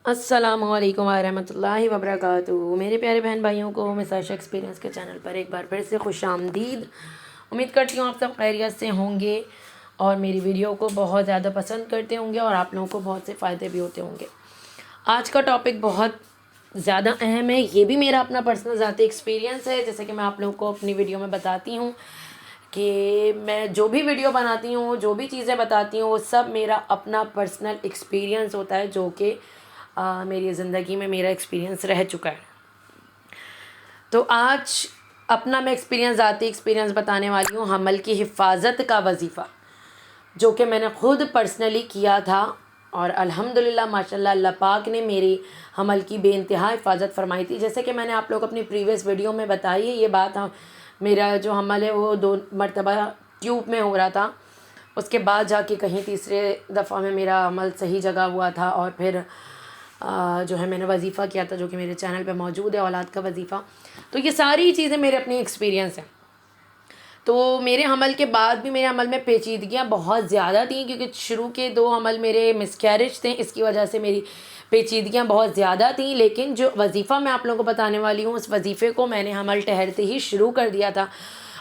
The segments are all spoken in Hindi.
अस्सलामुअलैकुम वरहमतुल्लाहि वबरकातुहू। मेरे प्यारे बहन भाइयों को मिस आयशा एक्सपीरियंस के चैनल पर एक बार फिर से खुश आमदीद। उम्मीद करती हूँ आप सब खैरियत से होंगे और मेरी वीडियो को बहुत ज़्यादा पसंद करते होंगे और आप लोगों को बहुत से फ़ायदे भी होते होंगे। आज का टॉपिक बहुत ज़्यादा अहम है। ये भी मेरा अपना पर्सनल ज़ाती एक्सपीरियंस है। जैसे कि मैं आप लोगों को अपनी वीडियो में बताती हूँ कि मैं जो भी वीडियो बनाती हूँ, जो भी चीज़ें बताती हूँ, वो सब मेरा अपना पर्सनल एक्सपीरियंस होता है, जो कि मेरी ज़िंदगी में मेरा एक्सपीरियंस रह चुका है। तो आज अपना मैं ज़ाती एक्सपीरियंस बताने वाली हूँ, हमल की हिफाजत का वजीफ़ा, जो कि मैंने ख़ुद पर्सनली किया था और अल्हम्दुलिल्लाह माशाल्लाह अल्लाह पाक ने मेरी हमल की बेइंतहा हिफाजत फरमाई थी। जैसे कि मैंने आप लोग अपनी प्रीवियस वीडियो में बताई है ये बात। मेरा जो हमल है वो 2 मरतबा ट्यूब में हो रहा था, उसके बाद जाके कहीं तीसरे दफ़ा में मेरा हमल सही जगह हुआ था और फिर जो है मैंने वजीफ़ा किया था, जो कि मेरे चैनल पे मौजूद है, औलाद का वजीफ़ा। तो ये सारी चीज़ें मेरे अपनी एक्सपीरियंस हैं। तो मेरे हमल के बाद भी मेरे हमल में पेचीदगियाँ बहुत ज़्यादा थी, क्योंकि शुरू के 2 हमल मेरे मिसकैरेज थे, इसकी वजह से मेरी पेचीदगियाँ बहुत ज़्यादा थी। लेकिन जो वजीफ़ा मैं आप लोगों को बताने वाली हूँ, उस वजीफ़े को मैंने हमल ठहरते ही शुरू कर दिया था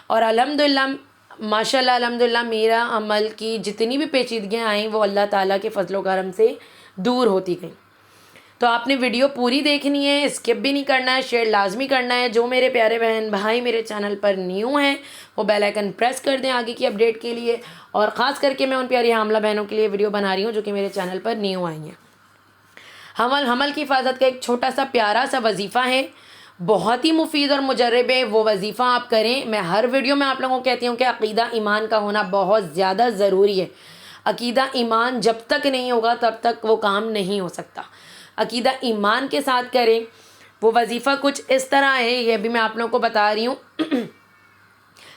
और अल्हम्दुलिल्लाह माशाल्लाह अल्हम्दुलिल्लाह मेरा हमल की जितनी भी पेचीदगियाँ आईं वो अल्लाह ताला के फ़ज़ल व करम से दूर होती गईं। तो आपने वीडियो पूरी देखनी है, स्किप भी नहीं करना है, शेयर लाजमी करना है। जो मेरे प्यारे बहन भाई मेरे चैनल पर न्यू हैं वो बेल आइकन प्रेस कर दें आगे की अपडेट के लिए। और ख़ास करके मैं उन प्यारी हामला बहनों के लिए वीडियो बना रही हूँ जो कि मेरे चैनल पर न्यू आई हैं। हमल की हिफाजत का एक छोटा सा प्यारा सा वजीफ़ा है, बहुत ही मुफीद और मुजर्रब है। वो वजीफ़ा आप करें। मैं हर वीडियो में आप लोगों को कहती हूँ कि अक़ीदा ईमान का होना बहुत ज़्यादा ज़रूरी है। अक़ीदा ईमान जब तक नहीं होगा तब तक वो काम नहीं हो सकता। अक़ीदा ईमान के साथ करें। वो वजीफ़ा कुछ इस तरह है, ये भी मैं आप लोगों को बता रही हूँ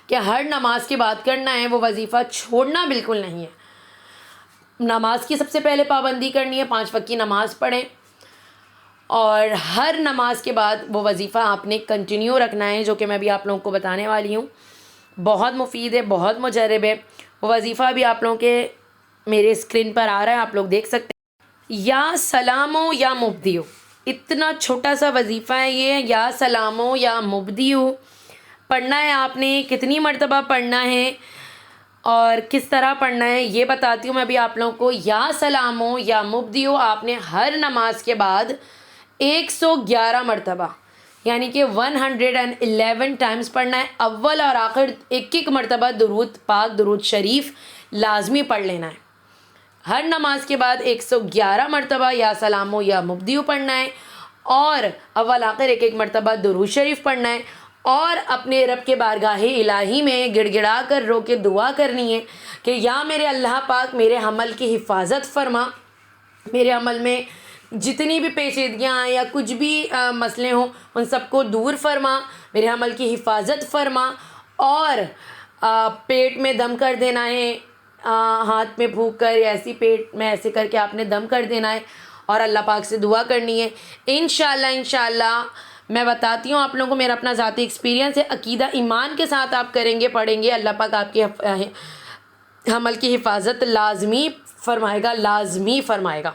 कि हर नमाज के बाद करना है। वो वजीफ़ा छोड़ना बिल्कुल नहीं है। नमाज की सबसे पहले पाबंदी करनी है, 5 वक्त की नमाज़ पढ़ें और हर नमाज के बाद वो वजीफ़ा आपने कंटिन्यू रखना है, जो कि मैं भी आप लोगों को बताने वाली हूँ। बहुत मुफीद है, बहुत मुजर्रब है। वो वजीफ़ा भी आप लोगों के मेरे स्क्रीन पर आ रहा है, आप लोग देख सकते हैं। या सलामो या मुब्दियो, इतना छोटा सा वजीफ़ा है ये। या सलामो या मुब्दियो पढ़ना है आपने। कितनी मरतबा पढ़ना है और किस तरह पढ़ना है ये बताती हूँ मैं भी आप लोगों को। या सलामो या मुब्दियो आपने हर नमाज के बाद 111 मरतबा यानी कि 111 टाइम्स पढ़ना है। अव्वल और आखिर एक एक मरतबा दुरूद पाक दुरूद शरीफ लाजमी पढ़ लेना है। हर नमाज के बाद 111 मरतबा या सलामो या मुब्दियो पढ़ना है और अव्वल आखिर एक एक मरतबा दुरूद शरीफ पढ़ना है और अपने रब के बारगाहे इलाही में गिड़गिड़ा कर रो के दुआ करनी है कि या मेरे अल्लाह पाक मेरे हमल की हिफाजत फरमा, मेरे अमल में जितनी भी पेचीदगियाँ आएँ या कुछ भी मसले हों उन सबको दूर फरमा, मेरे अमल की हिफाजत फरमा। और पेट में दम कर देना है, हाथ में फूंक कर या ऐसी पेट में ऐसे करके आपने दम कर देना है और अल्लाह पाक से दुआ करनी है। इंशाअल्लाह मैं बताती हूँ आप लोगों को, मेरा अपना ज़ाती एक्सपीरियंस है। अकीदा ईमान के साथ आप करेंगे, पढ़ेंगे, अल्लाह पाक आपके हमल की हिफाजत लाजमी फरमाएगा।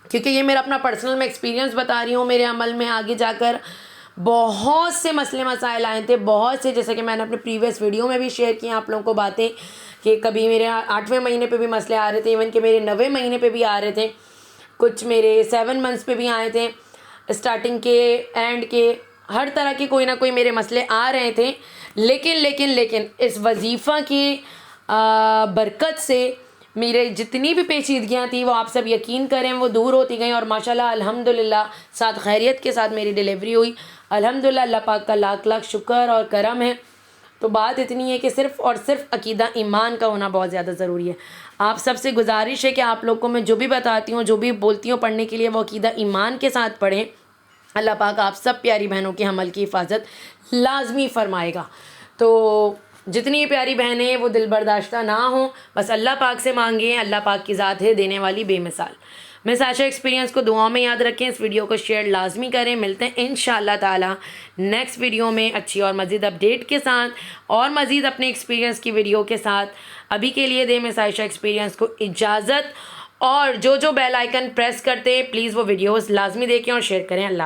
क्योंकि ये मेरा अपना पर्सनल मैं एक्सपीरियंस बता रही हूँ। मेरे अमल में आगे जाकर बहुत से मसले मसाइल आए थे, बहुत से, जैसे कि मैंने अपने प्रीवियस वीडियो में भी शेयर किए आप लोगों को बातें, कि कभी मेरे 8वें महीने पे भी मसले आ रहे थे, इवन कि मेरे 9वें महीने पे भी आ रहे थे, कुछ मेरे 7 मंथ्स पे भी आए थे, स्टार्टिंग के एंड के, हर तरह के कोई ना कोई मेरे मसले आ रहे थे। लेकिन इस वजीफ़ा की बरकत से मेरे जितनी भी पेचीदगियाँ थी वो आप सब यकीन करें वो दूर होती गई और माशाल्लाह अल्हम्दुलिल्लाह साथ खैरियत के साथ मेरी डिलीवरी हुई। अल्हम्दुलिल्लाह अल्लाह पाक का लाख लाख शुक्र और करम है। तो बात इतनी है कि सिर्फ़ और सिर्फ अकीदा ईमान का होना बहुत ज़्यादा ज़रूरी है। आप सबसे गुजारिश है कि आप लोग को मैं जो भी बताती हूँ, जो भी बोलती हूँ पढ़ने के लिए, वो अकीदा ईमान के साथ पढ़ें। अल्लाह पाक आप सब प्यारी बहनों की हमल की हिफाजत लाजमी फरमाएगा। तो जितनी प्यारी बहनें हैं वो दिल बर्दाश्ता ना हो, बस अल्लाह पाक से मांगें। अल्लाह पाक की ज़ात है देने वाली बेमिसाल। मिस आयशा एक्सपीरियंस को दुआ में याद रखें। इस वीडियो को शेयर लाजमी करें। मिलते हैं इंशाअल्लाह ताला नेक्स्ट वीडियो में अच्छी और मज़ीद अपडेट के साथ और मज़ीद अपने एक्सपीरियंस की वीडियो के साथ। अभी के लिए दे मिस आयशा एक्सपीरियंस को इजाज़त और जो बेल आइकन प्रेस करते हैं प्लीज़ वो वीडियोस लाजमी देखें और शेयर करें। अल्लाह।